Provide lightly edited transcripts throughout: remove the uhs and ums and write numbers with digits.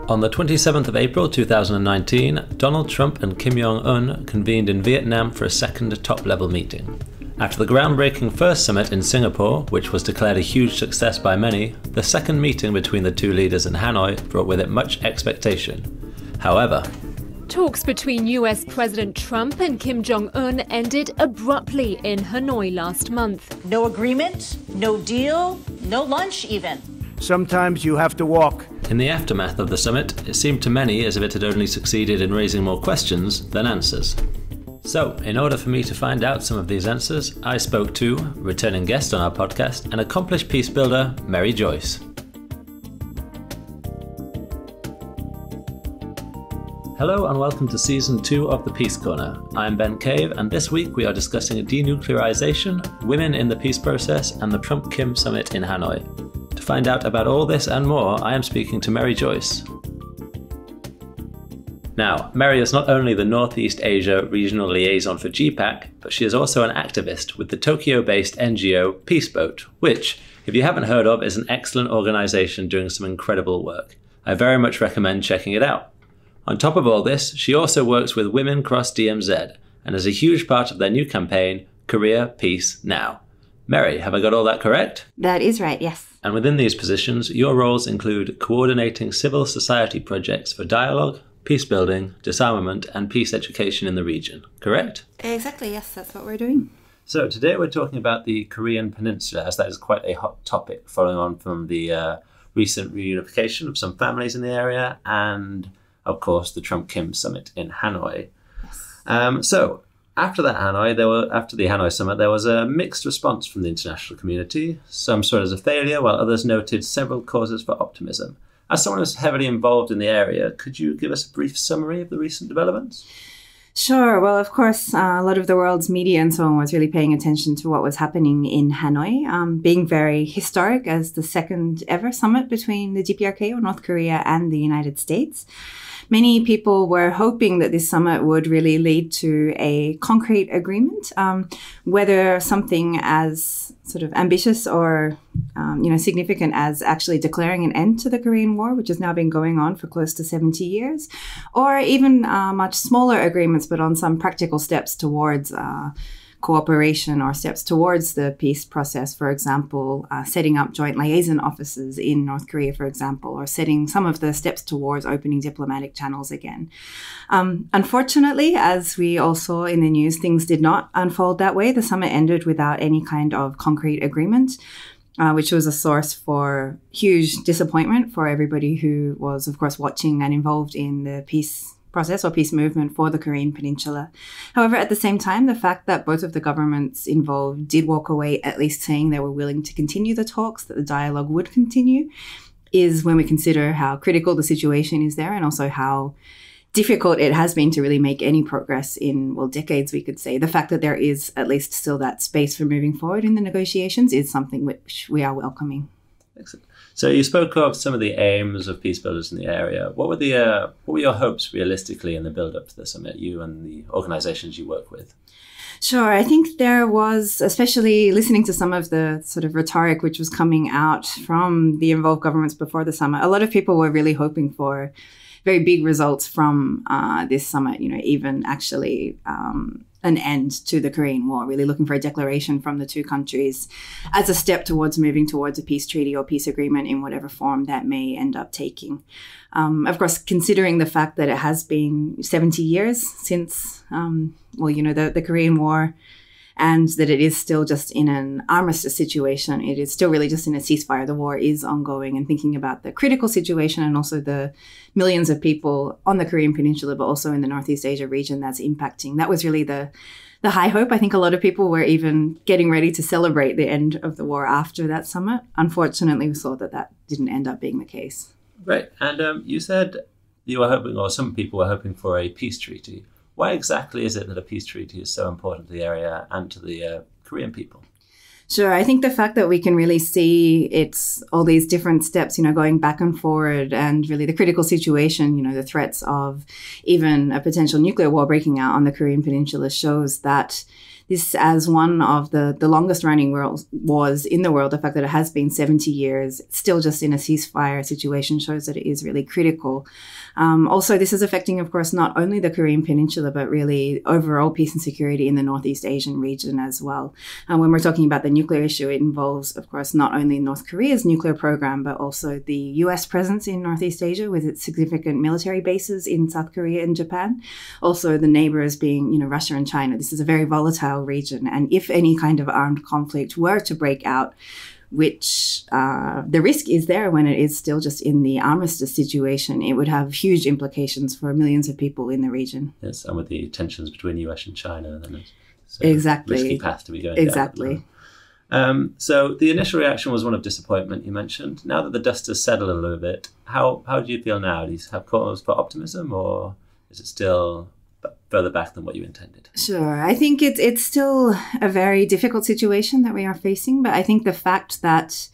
On the 27th of April 2019, Donald Trump and Kim Jong-un convened in Vietnam for a second top-level meeting. After the groundbreaking first summit in Singapore, which was declared a huge success by many, the second meeting between the two leaders in Hanoi brought with it much expectation. However, talks between US President Trump and Kim Jong-un ended abruptly in Hanoi last month. No agreement, no deal, no lunch even. Sometimes you have to walk. In the aftermath of the summit, it seemed to many as if it had only succeeded in raising more questions than answers. So, in order for me to find out some of these answers, I spoke to returning guest on our podcast, an accomplished peace builder, Mary Joyce. Hello and welcome to Season 2 of The Peace Corner. I'm Ben Cave, and this week we are discussing denuclearization, women in the peace process, and the Trump-Kim summit in Hanoi. To find out about all this and more, I am speaking to Mary Joyce. Now, Mary is not only the Northeast Asia Regional Liaison for GPPAC, but she is also an activist with the Tokyo-based NGO Peaceboat, which, if you haven't heard of, is an excellent organisation doing some incredible work. I very much recommend checking it out. On top of all this, she also works with Women Cross DMZ, and is a huge part of their new campaign, Korea Peace Now. Mary, have I got all that correct? That is right, yes. And within these positions, your roles include coordinating civil society projects for dialogue, peace building, disarmament, and peace education in the region, correct? Exactly, yes, that's what we're doing. So today we're talking about the Korean Peninsula, as that is quite a hot topic following on from the recent reunification of some families in the area and, of course, the Trump-Kim summit in Hanoi. Yes. So after the Hanoi summit, there was a mixed response from the international community. Some saw it as a failure, while others noted several causes for optimism. As someone who's heavily involved in the area, could you give us a brief summary of the recent developments? Sure. Well, of course, a lot of the world's media and so on was really paying attention to what was happening in Hanoi, being very historic as the second ever summit between the GPRK or North Korea and the United States. Many people were hoping that this summit would really lead to a concrete agreement, whether something as sort of ambitious or significant as actually declaring an end to the Korean War, which has now been going on for close to 70 years, or even much smaller agreements, but on some practical steps towards cooperation or steps towards the peace process, for example, setting up joint liaison offices in North Korea, for example, or setting some of the steps towards opening diplomatic channels again. Unfortunately, as we all saw in the news, things did not unfold that way. The summit ended without any kind of concrete agreement, which was a source for huge disappointment for everybody who was, of course, watching and involved in the peace process or peace movement for the Korean Peninsula. However, at the same time, the fact that both of the governments involved did walk away at least saying they were willing to continue the talks, that the dialogue would continue, is when we consider how critical the situation is there and also how difficult it has been to really make any progress in, well, decades, we could say. The fact that there is at least still that space for moving forward in the negotiations is something which we are welcoming. Excellent. So you spoke of some of the aims of peace builders in the area. What were your hopes realistically in the build-up to the summit, you and the organisations you work with? Sure. I think there was, especially listening to some of the sort of rhetoric which was coming out from the involved governments before the summit, a lot of people were really hoping for very big results from this summit, even actually an end to the Korean War, really looking for a declaration from the two countries as a step towards moving towards a peace treaty or peace agreement in whatever form that may end up taking. Of course, considering the fact that it has been 70 years since, the Korean War, and that it is still just in an armistice situation. It is still really just in a ceasefire. The war is ongoing, and thinking about the critical situation and also the millions of people on the Korean Peninsula, but also in the Northeast Asia region that's impacting. That was really the high hope. I think a lot of people were even getting ready to celebrate the end of the war after that summit. Unfortunately, we saw that didn't end up being the case. Right. And you said you were hoping, or some people were hoping for a peace treaty. Why exactly is it that a peace treaty is so important to the area and to the Korean people? Sure. I think the fact that we can really see it's all these different steps, going back and forward, and really the critical situation, the threats of even a potential nuclear war breaking out on the Korean Peninsula shows that this as one of the longest running wars in the world. The fact that it has been 70 years, still just in a ceasefire situation, shows that it is really critical. Also, this is affecting, of course, not only the Korean Peninsula, but really overall peace and security in the Northeast Asian region as well. When we're talking about the nuclear issue, it involves, of course, not only North Korea's nuclear program, but also the US presence in Northeast Asia with its significant military bases in South Korea and Japan. Also, the neighbors being, Russia and China. This is a very volatile region. And if any kind of armed conflict were to break out, which the risk is there when it is still just in the armistice situation, it would have huge implications for millions of people in the region. Yes, and with the tensions between US and China, then it's exactly a risky path to be going exactly. down. So the initial reaction was one of disappointment, you mentioned. Now that the dust has settled a little bit, how do you feel now? Do you have cause for optimism, or is it still further back than what you intended? Sure. I think it's still a very difficult situation that we are facing, but I think the fact that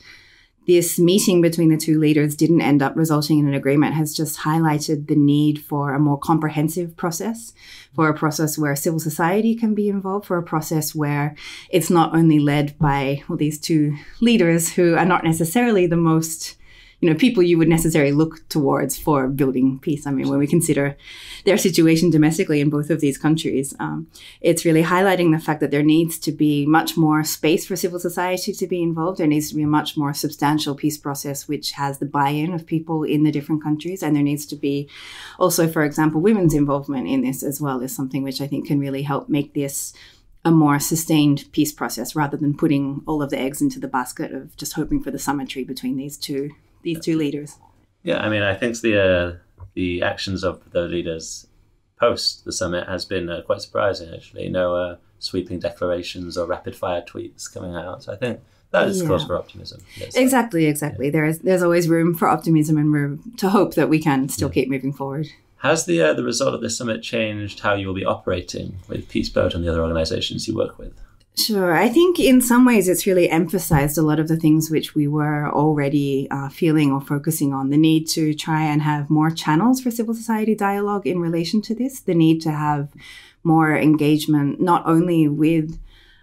this meeting between the two leaders didn't end up resulting in an agreement has just highlighted the need for a more comprehensive process, for a process where civil society can be involved, for a process where it's not only led by these two leaders who are not necessarily the most people you would necessarily look towards for building peace. I mean, when we consider their situation domestically in both of these countries, it's really highlighting the fact that there needs to be much more space for civil society to be involved. There needs to be a much more substantial peace process which has the buy-in of people in the different countries. And there needs to be also, for example, women's involvement in this as well is something which I think can really help make this a more sustained peace process rather than putting all of the eggs into the basket of just hoping for the symmetry between these two leaders. Yeah, I mean, I think the actions of the leaders post the summit has been quite surprising, actually. No sweeping declarations or rapid-fire tweets coming out. So I think that is cause for optimism. Yes. Exactly. Yeah. There's always room for optimism and room to hope that we can still keep moving forward. Has the result of this summit changed how you will be operating with Peaceboat and the other organizations you work with? Sure. I think in some ways it's really emphasized a lot of the things which we were already feeling or focusing on. The need to try and have more channels for civil society dialogue in relation to this. The need to have more engagement, not only with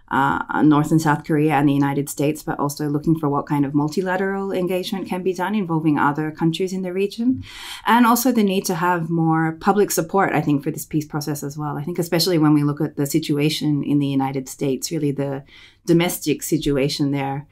North and South Korea and the United States, but also looking for what kind of multilateral engagement can be done involving other countries in the region. And also the need to have more public support, I think, for this peace process as well. I think especially when we look at the situation in the United States, really the domestic situation there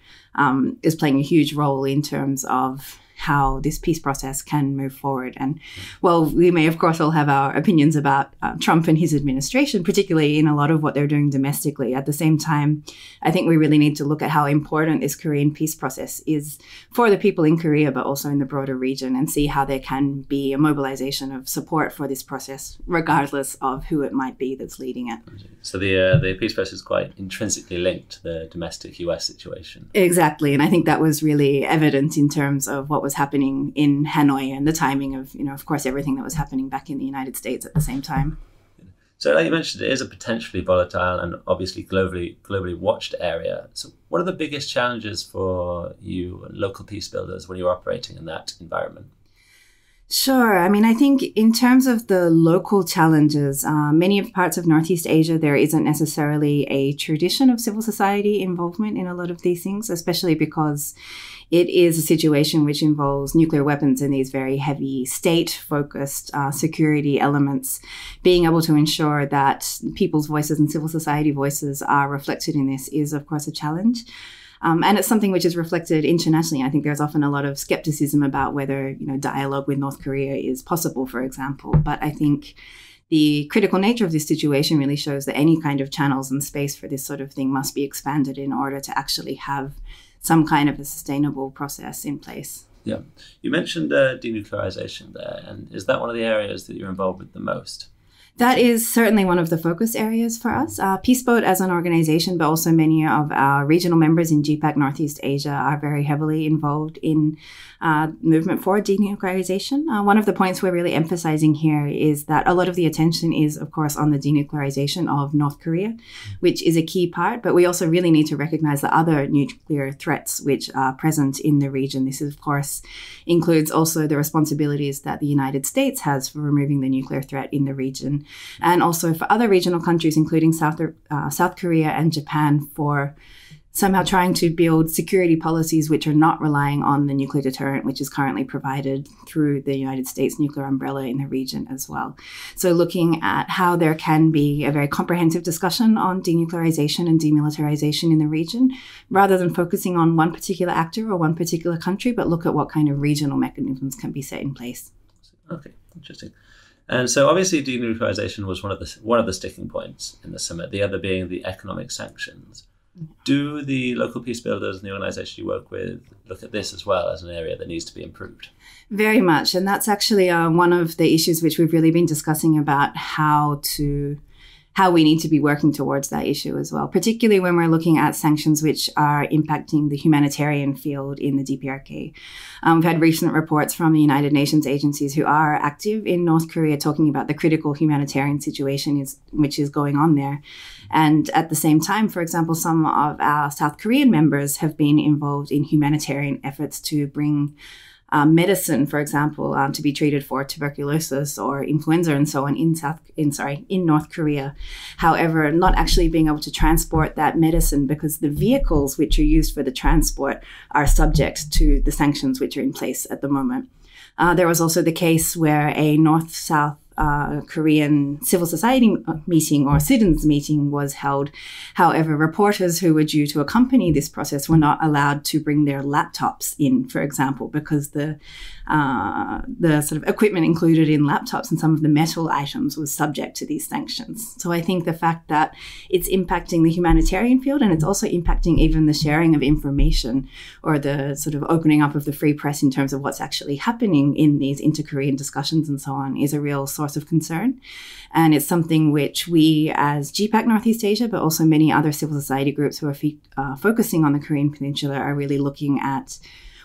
is playing a huge role in terms of how this peace process can move forward. And while we may, of course, all have our opinions about Trump and his administration, particularly in a lot of what they're doing domestically, at the same time, I think we really need to look at how important this Korean peace process is for the people in Korea, but also in the broader region, and see how there can be a mobilization of support for this process, regardless of who it might be that's leading it. So the peace process is quite intrinsically linked to the domestic US situation. Exactly. And I think that was really evident in terms of what was happening in Hanoi and the timing of course, everything that was happening back in the United States at the same time. So like you mentioned, it is a potentially volatile and obviously globally watched area. So what are the biggest challenges for you local peace builders when you're operating in that environment? Sure. I mean, I think in terms of the local challenges, many parts of Northeast Asia, there isn't necessarily a tradition of civil society involvement in a lot of these things, especially because it is a situation which involves nuclear weapons and these very heavy state-focused security elements. Being able to ensure that people's voices and civil society voices are reflected in this is, of course, a challenge. And it's something which is reflected internationally. I think there's often a lot of skepticism about whether, dialogue with North Korea is possible, for example. But I think the critical nature of this situation really shows that any kind of channels and space for this sort of thing must be expanded in order to actually have some kind of a sustainable process in place. Yeah. You mentioned denuclearization there. And is that one of the areas that you're involved with the most? That is certainly one of the focus areas for us. Peaceboat as an organization, but also many of our regional members in GPPAC Northeast Asia are very heavily involved in movement for denuclearization. One of the points we're really emphasizing here is that a lot of the attention is, of course, on the denuclearization of North Korea, which is a key part, but we also really need to recognize the other nuclear threats which are present in the region. This, of course, includes also the responsibilities that the United States has for removing the nuclear threat in the region. region, and also for other regional countries, including South Korea and Japan, for somehow trying to build security policies which are not relying on the nuclear deterrent, which is currently provided through the United States nuclear umbrella in the region as well. So looking at how there can be a very comprehensive discussion on denuclearization and demilitarization in the region, rather than focusing on one particular actor or one particular country, but look at what kind of regional mechanisms can be set in place. Okay, interesting. And so obviously denuclearization was one of the sticking points in the summit, the other being the economic sanctions. Do the local peace builders and the organisation you work with look at this as well as an area that needs to be improved? Very much. And that's actually one of the issues which we've really been discussing about how we need to be working towards that issue as well, particularly when we're looking at sanctions which are impacting the humanitarian field in the DPRK. We've had recent reports from the United Nations agencies who are active in North Korea talking about the critical humanitarian situation which is going on there. And at the same time, for example, some of our South Korean members have been involved in humanitarian efforts to bring medicine, for example, to be treated for tuberculosis or influenza and so on in North Korea. However, not actually being able to transport that medicine because the vehicles which are used for the transport are subject to the sanctions which are in place at the moment. There was also the case where a North-South Korean civil society meeting or citizens meeting was held. However, reporters who were due to accompany this process were not allowed to bring their laptops in, for example, because the sort of equipment included in laptops and some of the metal items was subject to these sanctions. So I think the fact that it's impacting the humanitarian field and it's also impacting even the sharing of information or the sort of opening up of the free press in terms of what's actually happening in these inter-Korean discussions and so on is a real source of concern. And it's something which we as GPPAC Northeast Asia, but also many other civil society groups who are focusing on the Korean Peninsula are really looking at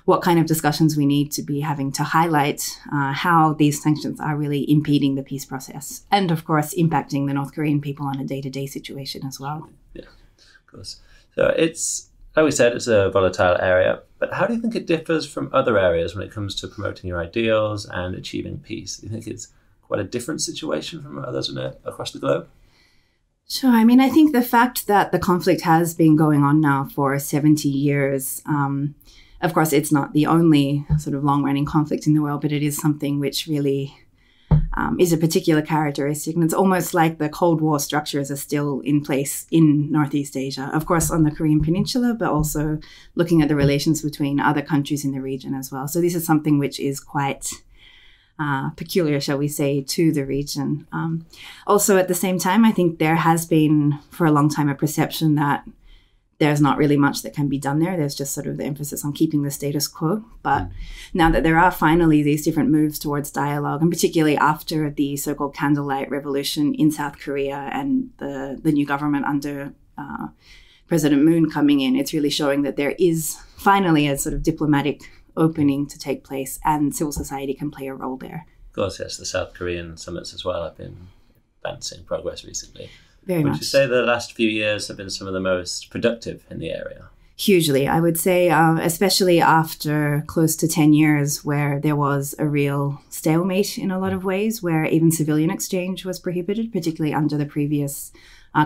what kind of discussions we need to be having to highlight how these sanctions are really impeding the peace process and, of course, impacting the North Korean people on a day-to-day situation as well. Yeah, of course. So it's, like we said, it's a volatile area, but how do you think it differs from other areas when it comes to promoting your ideals and achieving peace? Do you think it's quite a different situation from others across the globe? Sure. I mean, I think the fact that the conflict has been going on now for 70 years, of course, it's not the only sort of long-running conflict in the world, but it is something which really is a particular characteristic. And it's almost like the Cold War structures are still in place in Northeast Asia, of course, on the Korean Peninsula, but also looking at the relations between other countries in the region as well. So this is something which is quite peculiar, shall we say, to the region. Also, at the same time, I think there has been for a long time a perception that there's not really much that can be done there. There's just sort of the emphasis on keeping the status quo. But now that there are finally these different moves towards dialogue, and particularly after the so-called candlelight revolution in South Korea and the new government under President Moon coming in, it's really showing that there is finally a sort of diplomatic opening to take place and civil society can play a role there. Of course, yes, the South Korean summits as well have been advancing progress recently. Very much. Would you say the last few years have been some of the most productive in the area? Hugely, I would say, especially after close to 10 years where there was a real stalemate in a lot of ways, where even civilian exchange was prohibited, particularly under the previous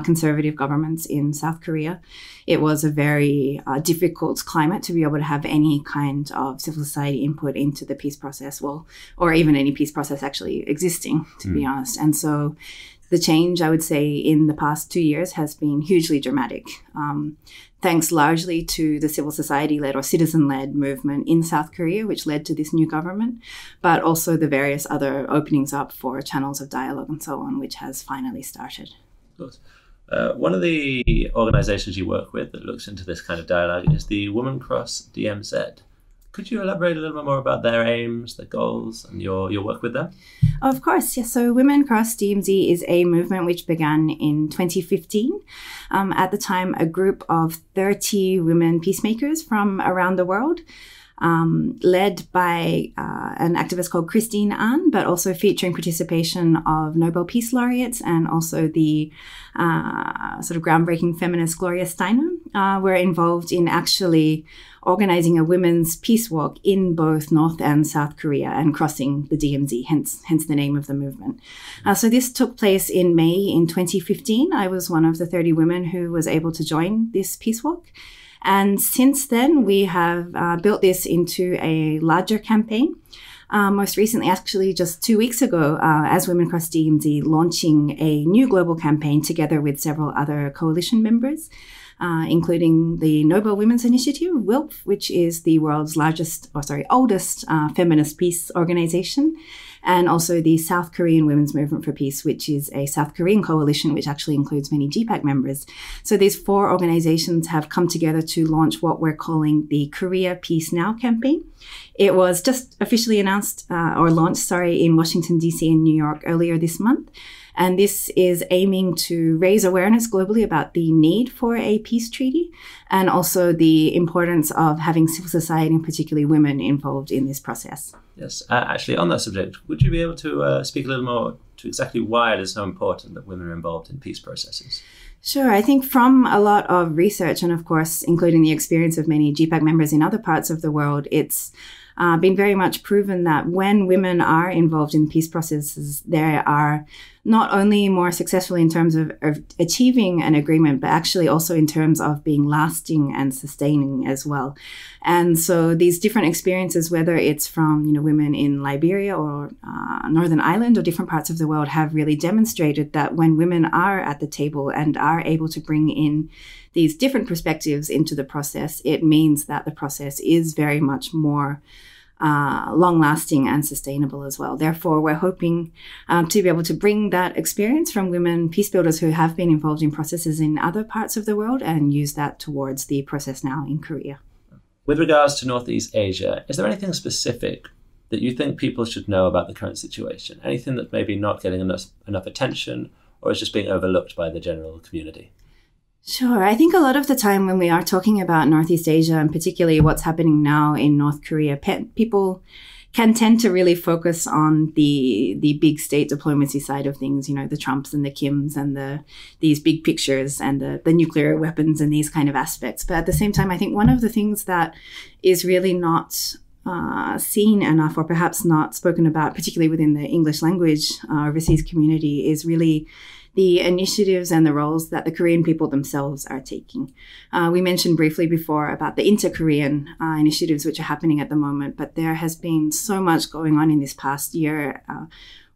conservative governments in South Korea. It was a very difficult climate to be able to have any kind of civil society input into the peace process, or even any peace process actually existing, to be honest. And so the change, I would say, in the past 2 years has been hugely dramatic, thanks largely to the civil society-led or citizen-led movement in South Korea, which led to this new government, but also the various other openings up for channels of dialogue and so on, which has finally started. Of course. One of the organisations you work with that looks into this kind of dialogue is the Women Cross DMZ. Could you elaborate a little bit more about their aims, their goals, and your work with them? Of course, yes. So Women Cross DMZ is a movement which began in 2015. At the time, a group of 30 women peacemakers from around the world, led by an activist called Christine Ahn, but also featuring participation of Nobel Peace Laureates and also the sort of groundbreaking feminist Gloria Steinem, were involved in actually organizing a women's peace walk in both North and South Korea and crossing the DMZ, hence the name of the movement. So this took place in May in 2015. I was one of the 30 women who was able to join this peace walk. And since then, we have built this into a larger campaign. Most recently, actually just 2 weeks ago, as Women Cross DMZ, launching a new global campaign together with several other coalition members, including the Nobel Women's Initiative, WILP, which is the world's oldest feminist peace organization, and also the South Korean Women's Movement for Peace, which is a South Korean coalition, which actually includes many GPPAC members. So these 4 organizations have come together to launch what we're calling the Korea Peace Now campaign. It was just officially announced launched in Washington, D.C. and New York earlier this month. And this is aiming to raise awareness globally about the need for a peace treaty and also the importance of having civil society, and particularly women, involved in this process. Yes, actually, on that subject, would you be able to speak a little more to exactly why it is so important that women are involved in peace processes? Sure. I think from a lot of research and, of course, including the experience of many GPPAC members in other parts of the world, it's been very much proven that when women are involved in peace processes, they are not only more successful in terms of achieving an agreement, but actually also in terms of being lasting and sustaining as well. And so these different experiences, whether it's from women in Liberia or Northern Ireland or different parts of the world, have really demonstrated that when women are at the table and are able to bring in these different perspectives into the process, it means that the process is very much more long-lasting and sustainable as well. Therefore, we're hoping to be able to bring that experience from women peace builders who have been involved in processes in other parts of the world and use that towards the process now in Korea. With regards to Northeast Asia, is there anything specific that you think people should know about the current situation? Anything that's maybe not getting enough attention or is just being overlooked by the general community? Sure. I think a lot of the time when we are talking about Northeast Asia, and particularly what's happening now in North Korea, people can tend to really focus on the big state diplomacy side of things, the Trumps and the Kims and these big pictures and the nuclear weapons and these kind of aspects. But at the same time, I think one of the things that is really not seen enough, or perhaps not spoken about, particularly within the English language overseas community, is really the initiatives and the roles that the Korean people themselves are taking. We mentioned briefly before about the inter-Korean initiatives which are happening at the moment, but there has been so much going on in this past year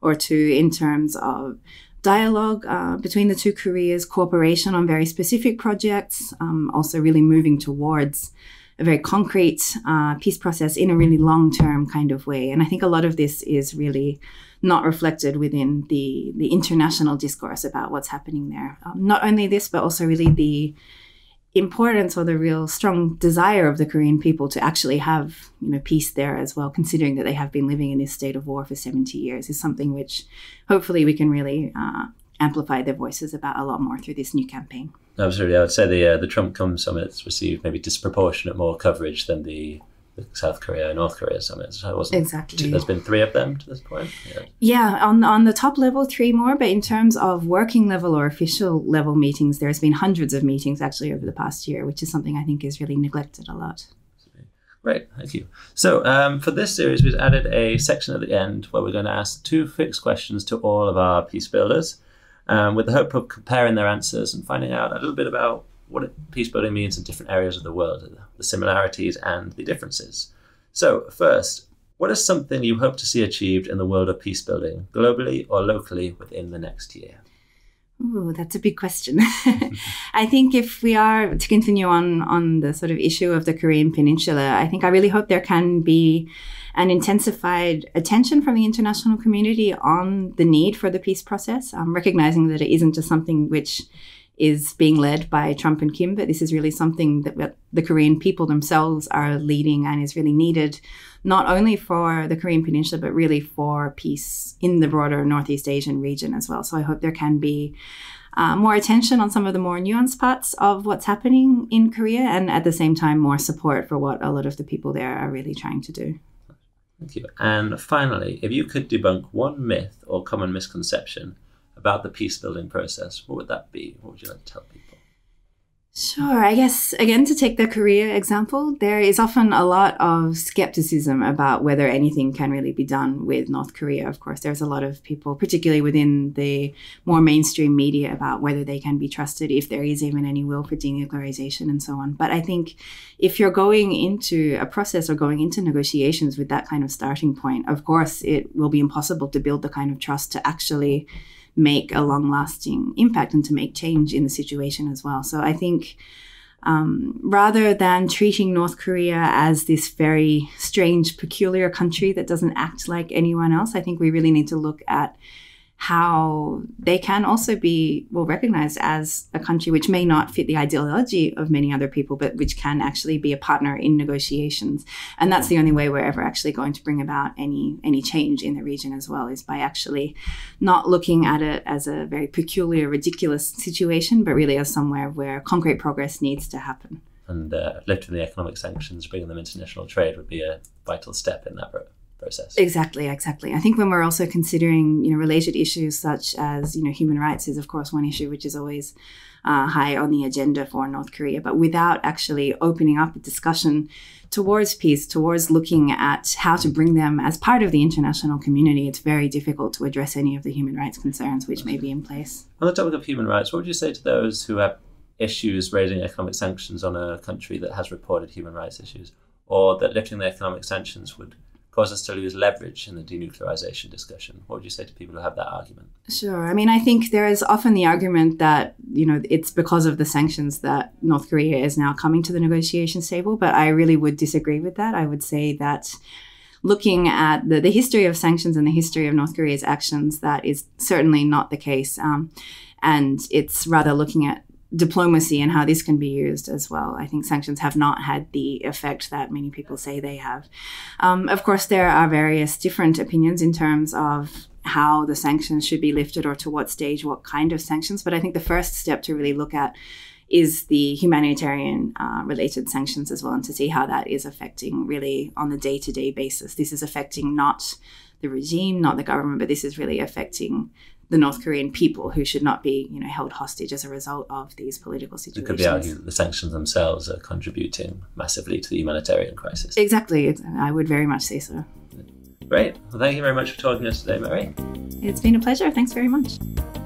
or two in terms of dialogue between the two Koreas, cooperation on very specific projects, also really moving towards a very concrete peace process in a really long-term kind of way. And I think a lot of this is really not reflected within the international discourse about what's happening there. Not only this, but also really the importance or the real strong desire of the Korean people to actually have peace there as well, considering that they have been living in this state of war for 70 years, is something which hopefully we can really amplify their voices about a lot more through this new campaign. Absolutely. I would say the Trump-Cum summits received maybe disproportionate more coverage than the South Korea and North Korea summits. Exactly. There's been 3 of them to this point. Yeah, on the top level, 3 more. But in terms of working level or official level meetings, there's been hundreds of meetings actually over the past year, which is something I think is really neglected a lot. Great, thank you. So for this series, we've added a section at the end where we're going to ask 2 fixed questions to all of our peace builders with the hope of comparing their answers and finding out a little bit about what peace building means in different areas of the world, the similarities and the differences. So first, what is something you hope to see achieved in the world of peace building, globally or locally, within the next year? Ooh, that's a big question. I think if we are to continue on the sort of issue of the Korean Peninsula, I think I really hope there can be an intensified attention from the international community on the need for the peace process, recognizing that it isn't just something which is being led by Trump and Kim, but this is really something that the Korean people themselves are leading and is really needed, not only for the Korean Peninsula, but really for peace in the broader Northeast Asian region as well. So I hope there can be more attention on some of the more nuanced parts of what's happening in Korea, and at the same time, more support for what a lot of the people there are really trying to do. Thank you. And finally, if you could debunk one myth or common misconception about the peace building process, what would that be? What would you like to tell people? Sure. I guess, again, to take the Korea example, there is often a lot of skepticism about whether anything can really be done with North Korea. Of course, there's a lot of people, particularly within the more mainstream media, about whether they can be trusted, if there is even any will for denuclearization and so on. But I think if you're going into a process or going into negotiations with that kind of starting point, of course, it will be impossible to build the kind of trust to actually make a long-lasting impact and to make change in the situation as well. So I think rather than treating North Korea as this very strange, peculiar country that doesn't act like anyone else, I think we really need to look at how they can also be, well, recognized as a country which may not fit the ideology of many other people, but which can actually be a partner in negotiations. And that's the only way we're ever actually going to bring about any change in the region as well, is by actually not looking at it as a very peculiar, ridiculous situation, but really as somewhere where concrete progress needs to happen. And lifting the economic sanctions, bringing them international trade would be a vital step in that process. Exactly. I think when we're also considering, related issues such as, human rights is, of course, one issue which is always high on the agenda for North Korea, but without actually opening up a discussion towards peace, towards looking at how to bring them as part of the international community, it's very difficult to address any of the human rights concerns which may be in place. On the topic of human rights, what would you say to those who have issues raising economic sanctions on a country that has reported human rights issues, or that lifting the economic sanctions would cause us to lose leverage in the denuclearization discussion? What would you say to people who have that argument? Sure. I mean, I think there is often the argument that, it's because of the sanctions that North Korea is now coming to the negotiations table, but I really would disagree with that. I would say that looking at the history of sanctions and the history of North Korea's actions, that is certainly not the case. And it's rather looking at diplomacy and how this can be used as well. I think sanctions have not had the effect that many people say they have. Of course, there are various different opinions in terms of how the sanctions should be lifted or to what stage, what kind of sanctions. But I think the first step to really look at is the humanitarian related sanctions as well, and to see how that is affecting really on the day-to-day basis. This is affecting not the regime, not the government, but this is really affecting the North Korean people, who should not be, held hostage as a result of these political situations. It could be argued that the sanctions themselves are contributing massively to the humanitarian crisis. Exactly. I would very much say so. Great. Well, thank you very much for talking to us today, Mary. It's been a pleasure. Thanks very much.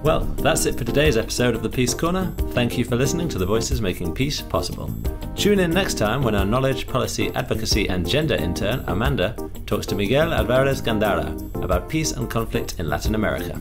Well, that's it for today's episode of the Peace Corner. Thank you for listening to the voices making peace possible. Tune in next time when our knowledge, policy, advocacy and gender intern, Amanda, talks to Miguel Alvarez Gandara about peace and conflict in Latin America.